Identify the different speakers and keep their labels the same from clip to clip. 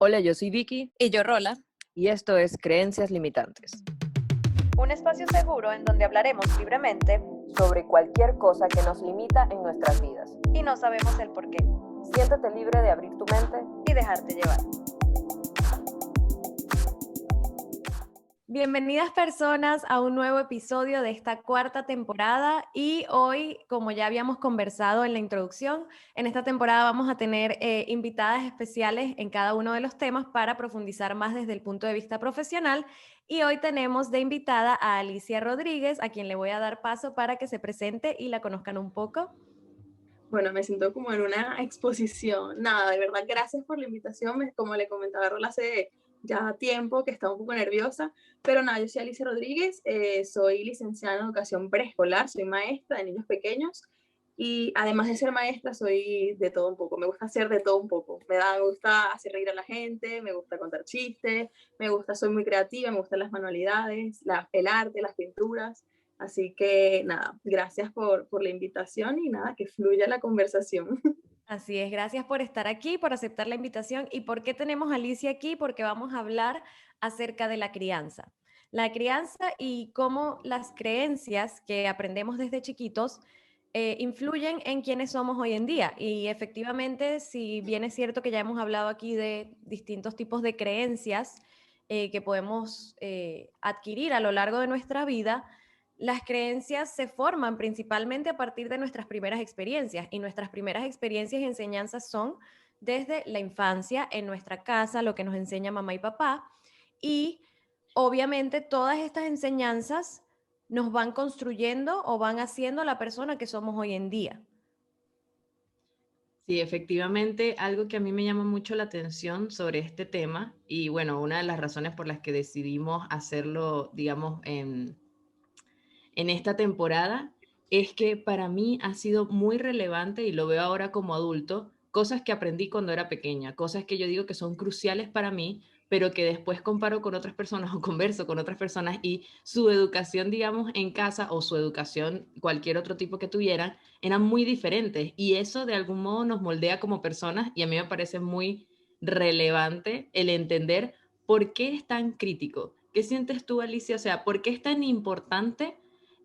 Speaker 1: Hola, yo soy Vicky
Speaker 2: Y yo, Rola.
Speaker 1: y esto es Creencias Limitantes.
Speaker 2: Un espacio seguro en donde hablaremos libremente
Speaker 1: Sobre cualquier cosa que nos limita en nuestras vidas.
Speaker 2: y no sabemos el por qué.
Speaker 1: Siéntete libre de abrir tu mente.
Speaker 2: Y dejarte llevar. Bienvenidas personas a un nuevo episodio de esta cuarta temporada y hoy, como ya habíamos conversado en la introducción, en esta temporada vamos a tener invitadas especiales en cada uno de los temas para profundizar más desde el punto de vista profesional y hoy tenemos de invitada a Alicia Rodríguez, a quien le voy a dar paso para que se presente y la conozcan un poco.
Speaker 3: Bueno, me siento como en una exposición. Nada, de verdad, gracias por la invitación. Como le comentaba a Rola hace ya tiempo que estaba un poco nerviosa, pero nada, yo soy Alicia Rodríguez, soy licenciada en educación preescolar, soy maestra de niños pequeños y además de ser maestra soy de todo un poco, me gusta hacer de todo un poco. Me gusta hacer reír a la gente, me gusta contar chistes, soy muy creativa, me gustan las manualidades, el arte, las pinturas. Así que nada, gracias por la invitación y nada, que fluya la conversación.
Speaker 2: Así es, gracias por estar aquí, por aceptar la invitación. ¿Y por qué tenemos a Alicia aquí? Porque vamos a hablar acerca de la crianza. La crianza y cómo las creencias que aprendemos desde chiquitos influyen en quienes somos hoy en día. Y efectivamente, si bien es cierto que ya hemos hablado aquí de distintos tipos de creencias que podemos adquirir a lo largo de nuestra vida, las creencias se forman principalmente a partir de nuestras primeras experiencias y nuestras primeras experiencias y enseñanzas son desde la infancia, en nuestra casa, lo que nos enseña mamá y papá y obviamente todas estas enseñanzas nos van construyendo o van haciendo la persona que somos hoy en día.
Speaker 4: Sí, efectivamente, algo que a mí me llama mucho la atención sobre este tema y bueno, una de las razones por las que decidimos hacerlo, digamos, en esta temporada es que para mí ha sido muy relevante y lo veo ahora como adulto, cosas que aprendí cuando era pequeña, cosas que yo digo que son cruciales para mí, pero que después comparo con otras personas o converso con otras personas y su educación, digamos, en casa o su educación, cualquier otro tipo que tuvieran, eran muy diferentes y eso de algún modo nos moldea como personas y a mí me parece muy relevante el entender por qué es tan crítico. ¿Qué sientes tú, Alicia? O sea, ¿por qué es tan importante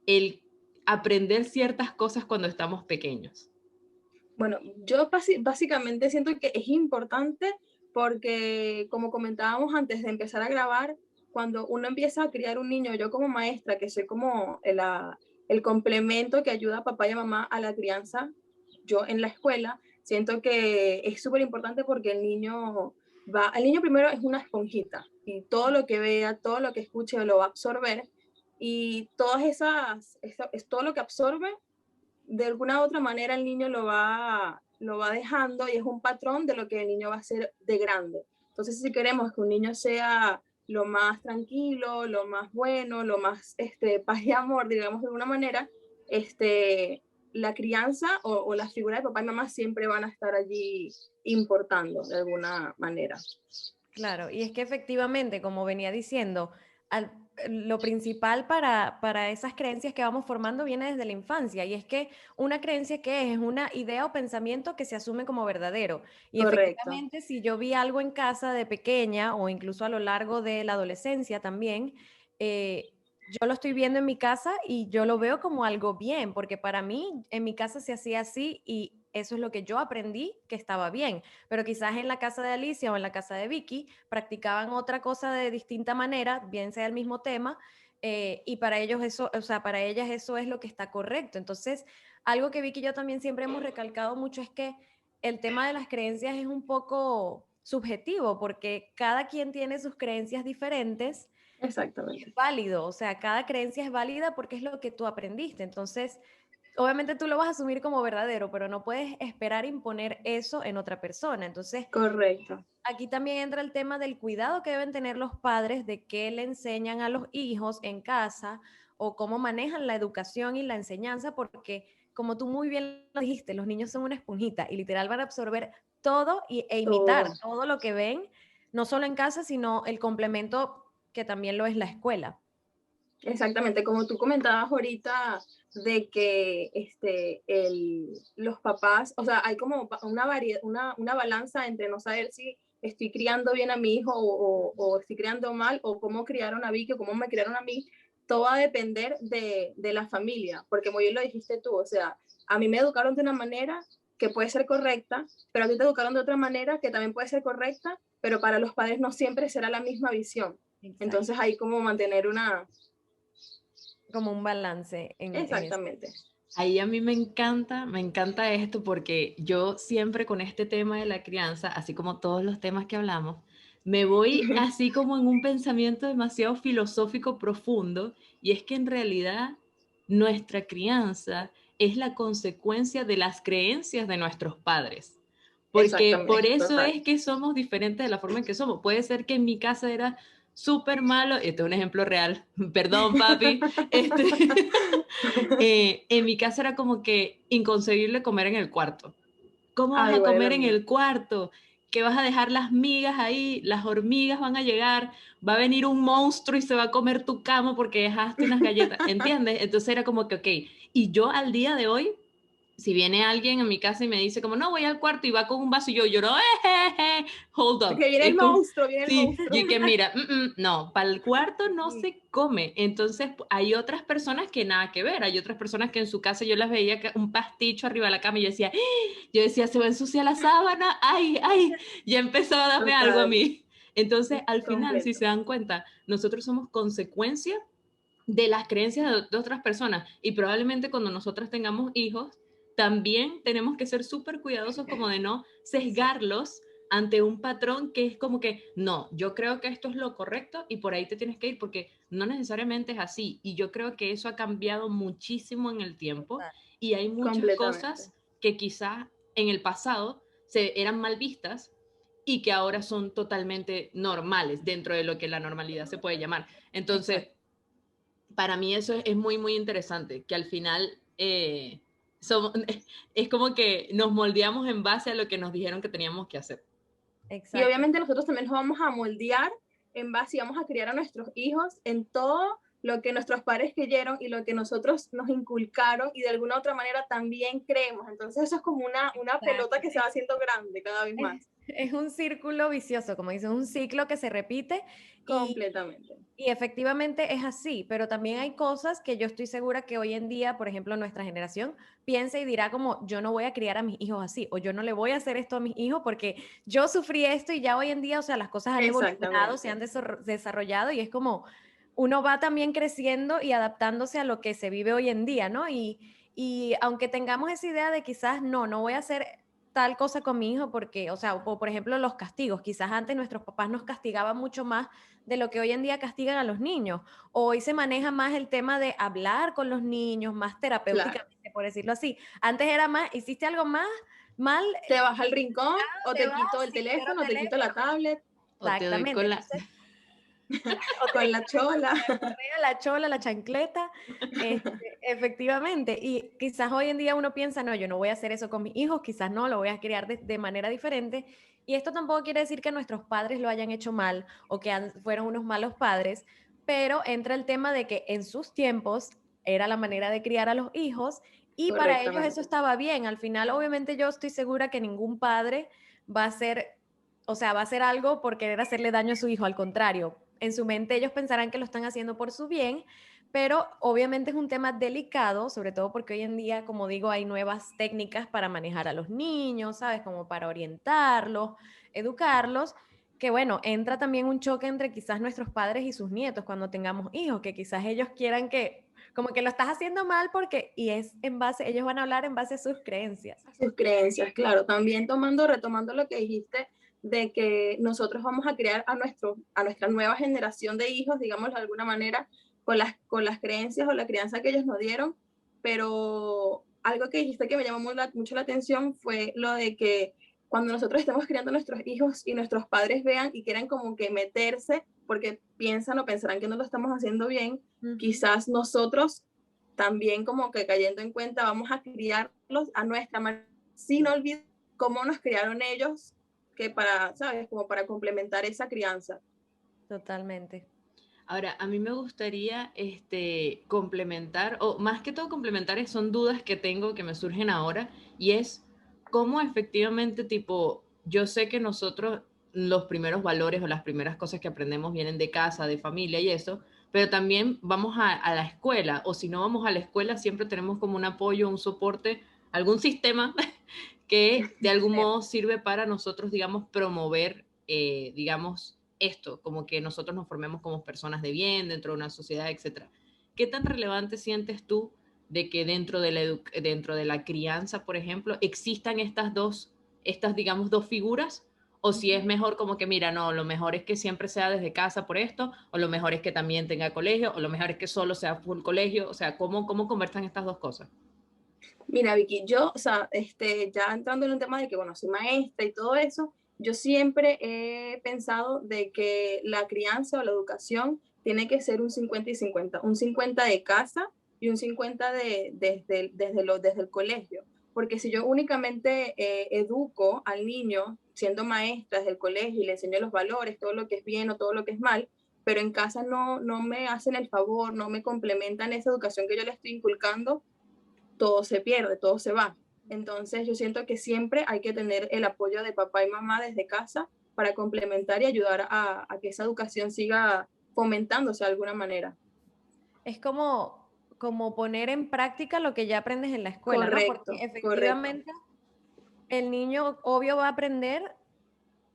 Speaker 4: el aprender ciertas cosas cuando estamos pequeños?
Speaker 3: Bueno, yo básicamente siento que es importante porque, como comentábamos antes de empezar a grabar, cuando uno empieza a criar un niño, yo como maestra, que soy como el complemento que ayuda a papá y a mamá a la crianza, yo en la escuela, siento que es súper importante porque el niño primero es una esponjita y todo lo que vea, todo lo que escuche lo va a absorber y todo lo que absorbe de alguna u otra manera el niño lo va dejando y es un patrón de lo que el niño va a ser de grande. Entonces, si queremos que un niño sea lo más tranquilo, lo más bueno, lo más paz y amor, digamos de alguna manera, la crianza o la figura de papá y mamá siempre van a estar allí importando de alguna manera.
Speaker 2: Claro, y es que efectivamente, como venía diciendo, lo principal para esas creencias que vamos formando viene desde la infancia, y es que una creencia que es una idea o pensamiento que se asume como verdadero. Y
Speaker 3: Correcto.
Speaker 2: efectivamente, si yo vi algo en casa de pequeña o incluso a lo largo de la adolescencia también, yo lo estoy viendo en mi casa y yo lo veo como algo bien, porque para mí en mi casa se hacía así y eso es lo que yo aprendí que estaba bien, pero quizás en la casa de Alicia o en la casa de Vicky practicaban otra cosa de distinta manera, bien sea el mismo tema, y para ellos eso, o sea, para ellas eso es lo que está correcto. Entonces, algo que Vicky y yo también siempre hemos recalcado mucho es que el tema de las creencias es un poco subjetivo, porque cada quien tiene sus creencias diferentes y es
Speaker 3: Exactamente.
Speaker 2: válido, o sea, cada creencia es válida porque es lo que tú aprendiste. Entonces, obviamente tú lo vas a asumir como verdadero, pero no puedes esperar imponer eso en otra persona. Entonces,
Speaker 3: Correcto.
Speaker 2: aquí también entra el tema del cuidado que deben tener los padres de qué le enseñan a los hijos en casa o cómo manejan la educación y la enseñanza, porque como tú muy bien lo dijiste, los niños son una esponjita y literal van a absorber todo e imitar
Speaker 3: Todo.
Speaker 2: todo lo que ven, no solo en casa, sino el complemento que también lo es la escuela.
Speaker 3: Exactamente, como tú comentabas ahorita de que los papás, o sea, hay como una balanza entre no saber si estoy criando bien a mi hijo o estoy criando mal, o cómo criaron a Vicky o cómo me criaron a mí, todo va a depender de la familia, porque como bien lo dijiste tú, o sea, a mí me educaron de una manera que puede ser correcta, pero a ti te educaron de otra manera que también puede ser correcta, pero para los padres no siempre será la misma visión.
Speaker 2: Exacto.
Speaker 3: Entonces hay como mantener una...
Speaker 2: Como un balance en eso.
Speaker 3: Exactamente.
Speaker 4: Ahí a mí me encanta esto porque yo siempre con este tema de la crianza, así como todos los temas que hablamos, me voy así como en un pensamiento demasiado filosófico profundo, y es que en realidad nuestra crianza es la consecuencia de las creencias de nuestros padres. Porque por
Speaker 3: Exactamente,
Speaker 4: eso
Speaker 3: total.
Speaker 4: es que somos diferentes de la forma en que somos. Puede ser que en mi casa era súper malo, este es un ejemplo real, perdón papi, en mi casa era como que inconcebible comer en el cuarto. ¿Cómo vas a
Speaker 3: Igual en la
Speaker 4: comer en
Speaker 3: mía.
Speaker 4: el cuarto? ¿Que vas a dejar las migas ahí? Las hormigas van a llegar, va a venir un monstruo y se va a comer tu cama porque dejaste unas galletas, ¿entiendes? Entonces era como que, ok, y yo al día de hoy, si viene alguien a mi casa y me dice como, no, voy al cuarto y va con un vaso y yo lloro, hold up.
Speaker 3: Que viene el
Speaker 4: Es como,
Speaker 3: monstruo, viene el
Speaker 4: sí,
Speaker 3: monstruo.
Speaker 4: y que mira, no, para el cuarto no
Speaker 3: Sí.
Speaker 4: se come. Entonces hay otras personas que nada que ver, hay otras personas que en su casa yo las veía que un pasticho arriba de la cama y yo decía, se va a ensuciar la sábana, ay, ya empezó a darme algo a
Speaker 3: Total,
Speaker 4: mí. Entonces, al final, si
Speaker 3: completo.
Speaker 4: se dan cuenta, nosotros somos consecuencia de las creencias de otras personas, y probablemente cuando nosotras tengamos hijos, también tenemos que ser súper cuidadosos como de no sesgarlos ante un patrón que es como que, no, yo creo que esto es lo correcto y por ahí te tienes que ir, porque no necesariamente es así. Y yo creo que eso ha cambiado muchísimo en el tiempo, y hay muchas
Speaker 3: Completamente.
Speaker 4: cosas que quizás en el pasado eran mal vistas y que ahora son totalmente normales dentro de lo que la normalidad se puede llamar. Entonces,
Speaker 2: Exacto.
Speaker 4: para mí eso es muy, muy interesante, que al final somos, es como que nos moldeamos en base a lo que nos dijeron que teníamos que hacer.
Speaker 3: Y
Speaker 2: Exacto.
Speaker 3: obviamente nosotros también nos vamos a moldear en base y vamos a criar a nuestros hijos en todo lo que nuestros padres creyeron y lo que nosotros nos inculcaron y de alguna otra manera también creemos. Entonces eso es como una pelota que se va haciendo grande cada vez más.
Speaker 2: Es un círculo vicioso, como dices, un ciclo que se repite
Speaker 3: Completamente.
Speaker 2: y efectivamente es así, pero también hay cosas que yo estoy segura que hoy en día, por ejemplo, nuestra generación piensa y dirá como yo no voy a criar a mis hijos así, o yo no le voy a hacer esto a mis hijos porque yo sufrí esto y ya hoy en día, o sea, las cosas han evolucionado, se han desarrollado y es como uno va también creciendo y adaptándose a lo que se vive hoy en día, ¿no? Y aunque tengamos esa idea de quizás no voy a hacer tal cosa con mi hijo porque, o sea, o por ejemplo los castigos, quizás antes nuestros papás nos castigaban mucho más de lo que hoy en día castigan a los niños. Hoy se maneja más el tema de hablar con los niños, más terapéuticamente,
Speaker 3: Claro.
Speaker 2: por decirlo así. Antes era más, hiciste algo más mal,
Speaker 3: Te vas al rincón o
Speaker 2: te
Speaker 3: te
Speaker 2: vas
Speaker 3: quito el
Speaker 2: sin cero
Speaker 3: teléfono, o te quito
Speaker 2: teléfono.
Speaker 3: la tablet
Speaker 4: O te doy
Speaker 2: Exactamente.
Speaker 4: con la...
Speaker 2: Entonces,
Speaker 3: con la chola.
Speaker 2: la correa, la chola, la chancleta, efectivamente. Y quizás hoy en día uno piensa, no, yo no voy a hacer eso con mis hijos, quizás no, lo voy a criar de manera diferente. Y esto tampoco quiere decir que nuestros padres lo hayan hecho mal o que fueron unos malos padres, pero entra el tema de que en sus tiempos era la manera de criar a los hijos y para ellos eso
Speaker 3: Correctamente.
Speaker 2: estaba bien. Al final, obviamente, yo estoy segura que ningún padre va a hacer, o sea, va a hacer algo por querer hacerle daño a su hijo, al contrario. En su mente ellos pensarán que lo están haciendo por su bien, pero obviamente es un tema delicado, sobre todo porque hoy en día, como digo, hay nuevas técnicas para manejar a los niños, ¿sabes? Como para orientarlos, educarlos, que bueno, entra también un choque entre quizás nuestros padres y sus nietos cuando tengamos hijos, que quizás ellos quieran que, como que lo estás haciendo mal porque, y es en base, ellos van a hablar en base a sus creencias.
Speaker 3: A sus creencias, claro. También retomando lo que dijiste de que nosotros vamos a crear a nuestra nueva generación de hijos, digamos de alguna manera, con las creencias o la crianza que ellos nos dieron, pero algo que dijiste que me llamó mucho la atención fue lo de que cuando nosotros estamos criando a nuestros hijos y nuestros padres vean y quieran como que meterse porque piensan o pensarán que no lo estamos haciendo bien, quizás nosotros también como que cayendo en cuenta vamos a criarlos a nuestra manera, sin olvidar cómo nos criaron ellos, que para, ¿sabes? Como para complementar esa crianza.
Speaker 2: Totalmente.
Speaker 4: Ahora, a mí me gustaría complementar, o más que todo complementar, son dudas que tengo que me surgen ahora, y es cómo efectivamente, tipo, yo sé que nosotros los primeros valores o las primeras cosas que aprendemos vienen de casa, de familia y eso, pero también vamos a la escuela, o si no vamos a la escuela, siempre tenemos como un apoyo, un soporte, algún sistema que de algún modo sirve para nosotros, digamos, promover, digamos, esto, como que nosotros nos formemos como personas de bien dentro de una sociedad, etcétera. ¿Qué tan relevante sientes tú de que dentro de la crianza, por ejemplo, existan estas, digamos, dos figuras? O si es mejor como que, mira, no, lo mejor es que siempre sea desde casa por esto, o lo mejor es que también tenga colegio, o lo mejor es que solo sea full colegio, o sea, ¿cómo conversan estas dos cosas?
Speaker 3: Mira, Vicky, yo, o sea, ya entrando en un tema de que, bueno, soy maestra y todo eso, yo siempre he pensado de que la crianza o la educación tiene que ser un 50 y 50, un 50 de casa y un 50 desde el colegio. Porque si yo únicamente educo al niño siendo maestra desde el colegio y le enseño los valores, todo lo que es bien o todo lo que es mal, pero en casa no me hacen el favor, no me complementan esa educación que yo le estoy inculcando, todo se pierde, todo se va. Entonces yo siento que siempre hay que tener el apoyo de papá y mamá desde casa para complementar y ayudar a que esa educación siga fomentándose de alguna manera.
Speaker 2: Es como poner en práctica lo que ya aprendes en la escuela, ¿no? Porque
Speaker 3: Correcto, correcto.
Speaker 2: efectivamente el niño obvio va a aprender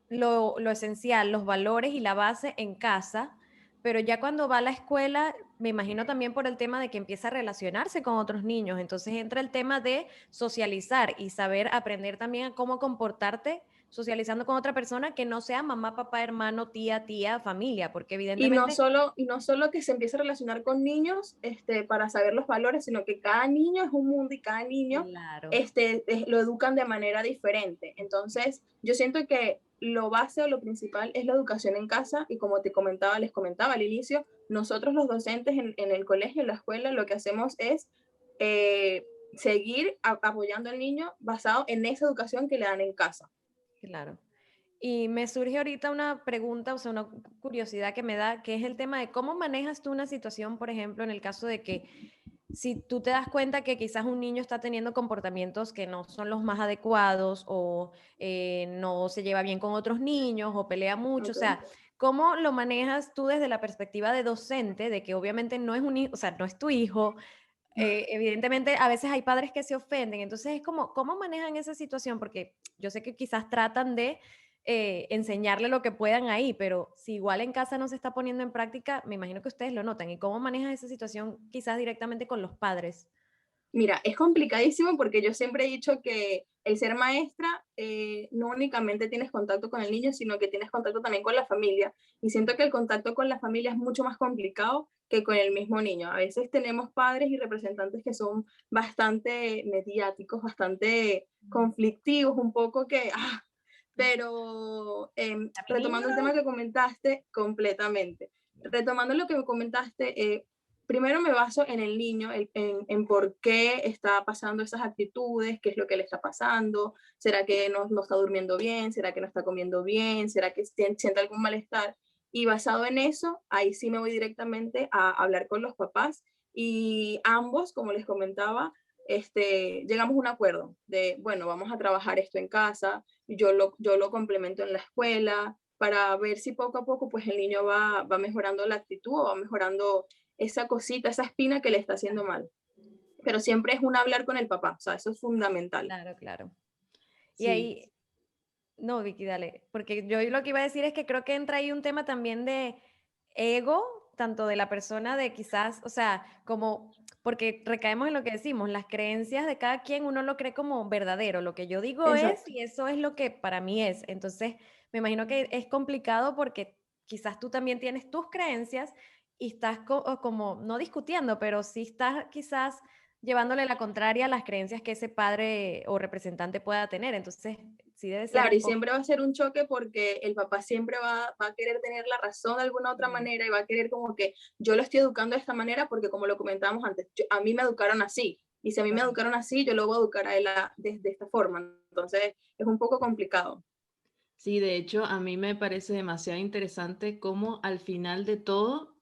Speaker 2: lo esencial, los valores y la base en casa, pero ya cuando va a la escuela, me imagino también por el tema de que empieza a relacionarse con otros niños, entonces entra el tema de socializar y saber aprender también a cómo comportarte socializando con otra persona que no sea mamá, papá, hermano, tía, familia, porque evidentemente,
Speaker 3: Y no solo que se empiece a relacionar con niños para saber los valores, sino que cada niño es un mundo y cada niño
Speaker 2: claro,
Speaker 3: lo educan de manera diferente. Entonces, yo siento que lo base o lo principal es la educación en casa y como les comentaba al inicio, nosotros los docentes en el colegio, en la escuela, lo que hacemos es eh, seguir apoyando al niño basado en esa educación que le dan en casa.
Speaker 2: claro. Y me surge ahorita una pregunta, o sea, una curiosidad que me da, que es el tema de cómo manejas tú una situación, por ejemplo, en el caso de que si tú te das cuenta que quizás un niño está teniendo comportamientos que no son los más adecuados o no se lleva bien con otros niños o pelea mucho, o
Speaker 3: Okay.
Speaker 2: sea, ¿cómo lo manejas tú desde la perspectiva de docente, de que obviamente no es un hijo, o sea, no es tu hijo? Evidentemente, a veces hay padres que se ofenden, entonces es como, ¿cómo manejan esa situación? Porque yo sé que quizás tratan de enseñarle lo que puedan ahí, pero si igual en casa no se está poniendo en práctica, me imagino que ustedes lo notan. ¿Y cómo manejan esa situación quizás directamente con los padres?
Speaker 3: Mira, es complicadísimo porque yo siempre he dicho que el ser maestra no únicamente tienes contacto con el niño, sino que tienes contacto también con la familia. Y siento que el contacto con la familia es mucho más complicado que con el mismo niño. A veces tenemos padres y representantes que son bastante mediáticos, bastante conflictivos, un poco pero
Speaker 2: ¿A mi
Speaker 3: retomando
Speaker 2: niño?
Speaker 3: el tema que comentaste completamente, retomando lo que me comentaste, primero me baso en el niño, en por qué está pasando esas actitudes, qué es lo que le está pasando, será que no está durmiendo bien, será que no está comiendo bien, será que siente algún malestar. Y basado en eso, ahí sí me voy directamente a hablar con los papás y ambos, como les comentaba, llegamos a un acuerdo de, bueno, vamos a trabajar esto en casa, yo lo complemento en la escuela para ver si poco a poco pues el niño va mejorando la actitud o va mejorando esa cosita, esa espina que le está haciendo mal. Pero siempre es un hablar con el papá, o sea, eso es fundamental.
Speaker 2: Claro, claro. Y
Speaker 4: Sí,
Speaker 2: ahí, no, Vicky, dale, porque yo lo que iba a decir es que creo que entra ahí un tema también de ego, tanto de la persona de quizás, o sea, como, porque recaemos en lo que decimos, las creencias de cada quien uno lo cree como verdadero, lo que yo digo es
Speaker 3: Exacto.
Speaker 2: y eso es lo que para mí es. Entonces, me imagino que es complicado porque quizás tú también tienes tus creencias y estás como, no discutiendo, pero sí estás quizás llevándole la contraria a las creencias que ese padre o representante pueda tener. Entonces, sí debe ser
Speaker 3: Claro,
Speaker 2: un
Speaker 3: y
Speaker 2: poco...
Speaker 3: siempre va a ser un choque porque el papá siempre va a querer tener la razón de alguna otra
Speaker 2: Sí.
Speaker 3: manera y va a querer como que yo lo estoy educando de esta manera porque como lo comentábamos antes, a mí me educaron así. Y si a mí me educaron así, yo lo voy a educar a él de esta forma. Entonces, es un poco complicado.
Speaker 4: sí, de hecho, a mí me parece demasiado interesante cómo al final de todo,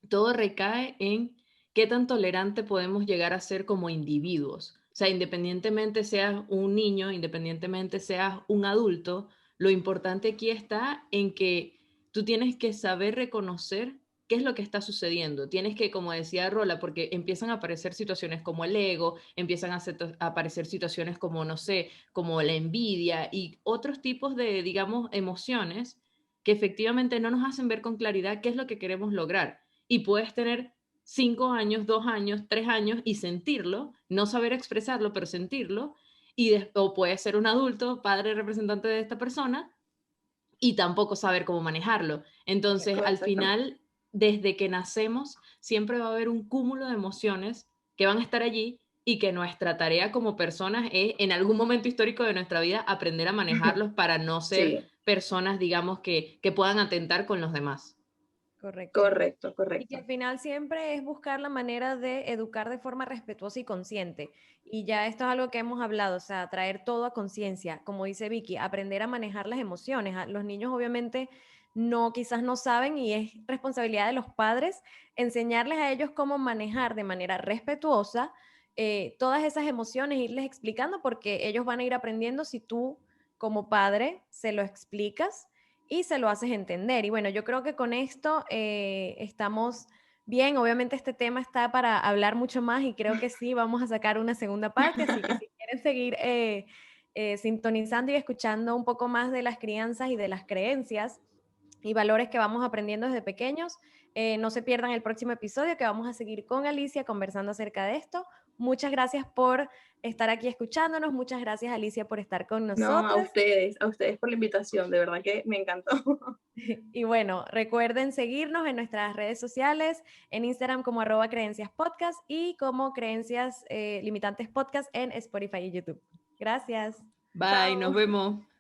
Speaker 4: todo recae en qué tan tolerante podemos llegar a ser como individuos. O sea, independientemente seas un niño, independientemente seas un adulto, lo importante aquí está en que tú tienes que saber reconocer qué es lo que está sucediendo. Tienes que, como decía Rola, porque empiezan a aparecer situaciones como el ego, empiezan a aparecer situaciones como, no sé, como la envidia y otros tipos de, digamos, emociones que efectivamente no nos hacen ver con claridad qué es lo que queremos lograr. Y puedes tener 5 años, 2 años, 3 años y sentirlo, no saber expresarlo, pero sentirlo, o puedes ser un adulto, padre representante de esta persona, y tampoco saber cómo manejarlo. Entonces, al final, desde que nacemos, siempre va a haber un cúmulo de emociones que van a estar allí y que nuestra tarea como personas es, en algún momento histórico de nuestra vida, aprender a manejarlos para no ser
Speaker 3: Sí,
Speaker 4: personas, digamos, que puedan atentar con los demás.
Speaker 2: Correcto.
Speaker 3: correcto,
Speaker 2: Y que
Speaker 3: correcto.
Speaker 2: al final siempre es buscar la manera de educar de forma respetuosa y consciente. Y ya esto es algo que hemos hablado, o sea, traer todo a conciencia, como dice Vicky, aprender a manejar las emociones. Los niños obviamente no, quizás no saben y es responsabilidad de los padres enseñarles a ellos cómo manejar de manera respetuosa todas esas emociones, irles explicando porque ellos van a ir aprendiendo si tú como padre se lo explicas y se lo haces entender. Y bueno, yo creo que con esto estamos bien. Obviamente este tema está para hablar mucho más y creo que sí, vamos a sacar una segunda parte, así que si quieren seguir sintonizando y escuchando un poco más de las crianzas y de las creencias y valores que vamos aprendiendo desde pequeños, no se pierdan el próximo episodio que vamos a seguir con Alicia conversando acerca de esto. Muchas gracias por estar aquí escuchándonos. Muchas gracias, Alicia, por estar con
Speaker 3: No,
Speaker 2: nosotros.
Speaker 3: a ustedes por la invitación, de verdad que me encantó.
Speaker 2: Y bueno, recuerden seguirnos en nuestras redes sociales, en Instagram como @creenciaspodcast y como Creencias Limitantes Podcast en Spotify y YouTube. Gracias.
Speaker 4: Bye,
Speaker 3: Chao.
Speaker 4: nos vemos.